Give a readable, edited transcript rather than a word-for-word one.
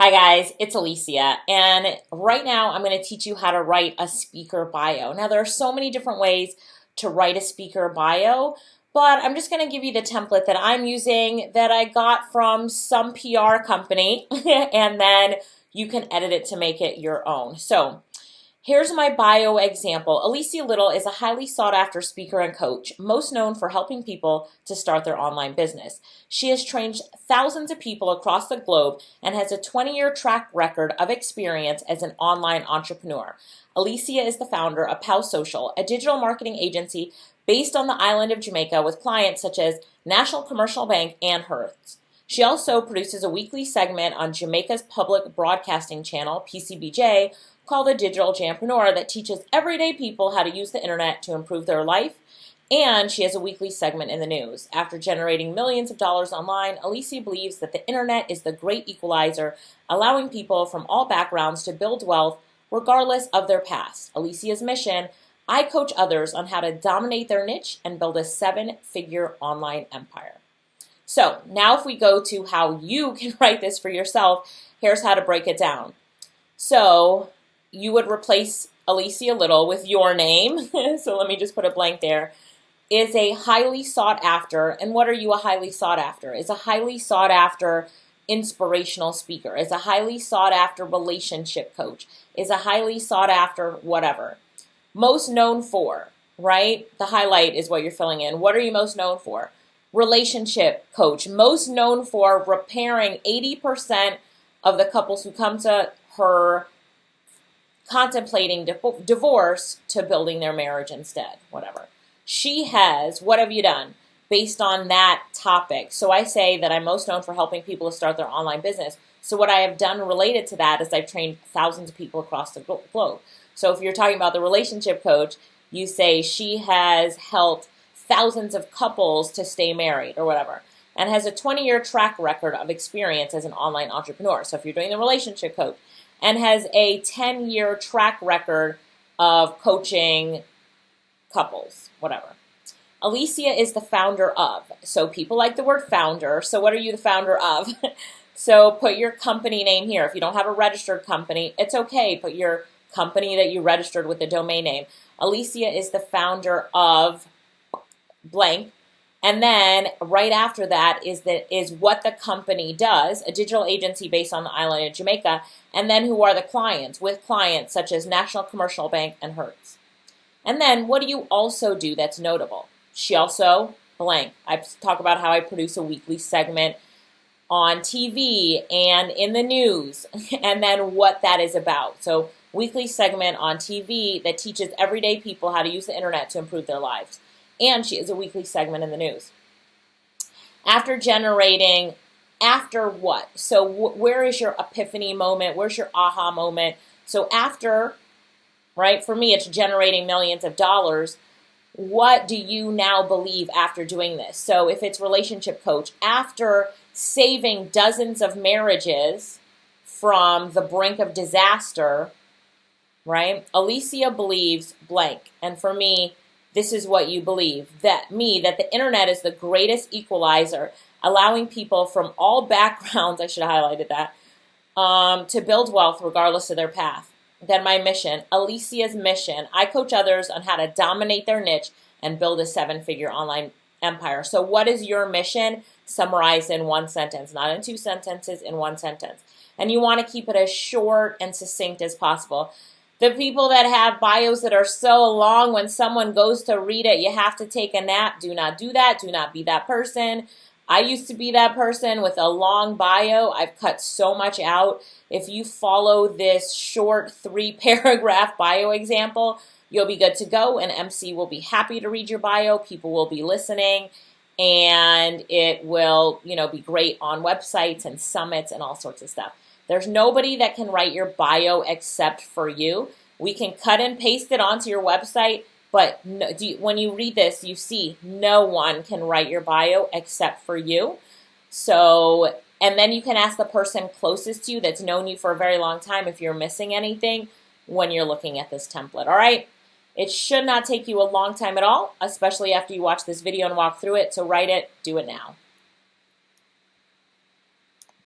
Hi guys, it's Alicia, and right now I'm going to teach you how to write a speaker bio. Now there are so many different ways to write a speaker bio, but I'm just going to give you the template that I'm using that I got from some PR company, and then you can edit it to make it your own. So here's my bio example. Alicia Lyttle is a highly sought after speaker and coach, most known for helping people to start their online business. She has trained thousands of people across the globe and has a 20-year track record of experience as an online entrepreneur. Alicia is the founder of 𝐻𝐻 Social, a digital marketing agency based on the island of Jamaica with clients such as National Commercial Bank and Hertz. She also produces a weekly segment on Jamaica's public broadcasting channel, PCBJ, called the Digital Jampreneur, that teaches everyday people how to use the internet to improve their life, and she has a weekly segment in the news. After generating millions of dollars online, Alicia believes that the internet is the great equalizer, allowing people from all backgrounds to build wealth regardless of their past. Alicia's mission: I coach others on how to dominate their niche and build a 7-figure online empire. So now if we go to how you can write this for yourself, here's how to break it down. So you would replace Alicia Lyttle with your name. So let me just put a blank there. Is a highly sought after, and what are you a highly sought after? Is a highly sought after inspirational speaker, is a highly sought after relationship coach, is a highly sought after whatever. Most known for, right? The highlight is what you're filling in. What are you most known for? Relationship coach, most known for repairing 80% of the couples who come to her contemplating divorce to building their marriage instead, whatever. She has, what have you done based on that topic? So I say that I'm most known for helping people to start their online business. So what I have done related to that is I've trained thousands of people across the globe. So if you're talking about the relationship coach, you say she has helped thousands of couples to stay married or whatever, and has a 20-year track record of experience as an online entrepreneur. So if you're doing the relationship coach, and has a 10-year track record of coaching couples, whatever. Alicia is the founder of. So people like the word founder. So what are you the founder of? So put your company name here. If you don't have a registered company, it's okay. Put your company that you registered with the domain name. Alicia is the founder of blank. And then right after that is what the company does, a digital agency based on the island of Jamaica, and then who are the clients, with clients such as National Commercial Bank and Hertz. And then what do you also do that's notable? She also blank. I talk about how I produce a weekly segment on TV and in the news, and then what that is about. So weekly segment on TV that teaches everyday people how to use the internet to improve their lives. And she is a weekly segment in the news. After what? So where is your epiphany moment? Where's your aha moment? So after, right, for me it's generating millions of dollars. What do you now believe after doing this? So if it's relationship coach, after saving dozens of marriages from the brink of disaster, right, Alicia believes blank. And for me, this is what you believe, that the internet is the greatest equalizer, allowing people from all backgrounds, I should have highlighted that, to build wealth regardless of their path. Then my mission, Alicia's mission: I coach others on how to dominate their niche and build a 7-figure online empire. So what is your mission? Summarized in one sentence, not in 2 sentences, in one sentence. And you want to keep it as short and succinct as possible. The people that have bios that are so long, when someone goes to read it, you have to take a nap. Do not do that. Do not be that person. I used to be that person with a long bio. I've cut so much out. If you follow this short 3-paragraph bio example, you'll be good to go, and MC will be happy to read your bio. People will be listening, and it will, be great on websites and summits and all sorts of stuff. There's nobody that can write your bio except for you. We can cut and paste it onto your website, but when you read this, you see no one can write your bio except for you. So, and then you can ask the person closest to you that's known you for a very long time if you're missing anything when you're looking at this template, all right? It should not take you a long time at all, especially after you watch this video and walk through it. So write it, do it now.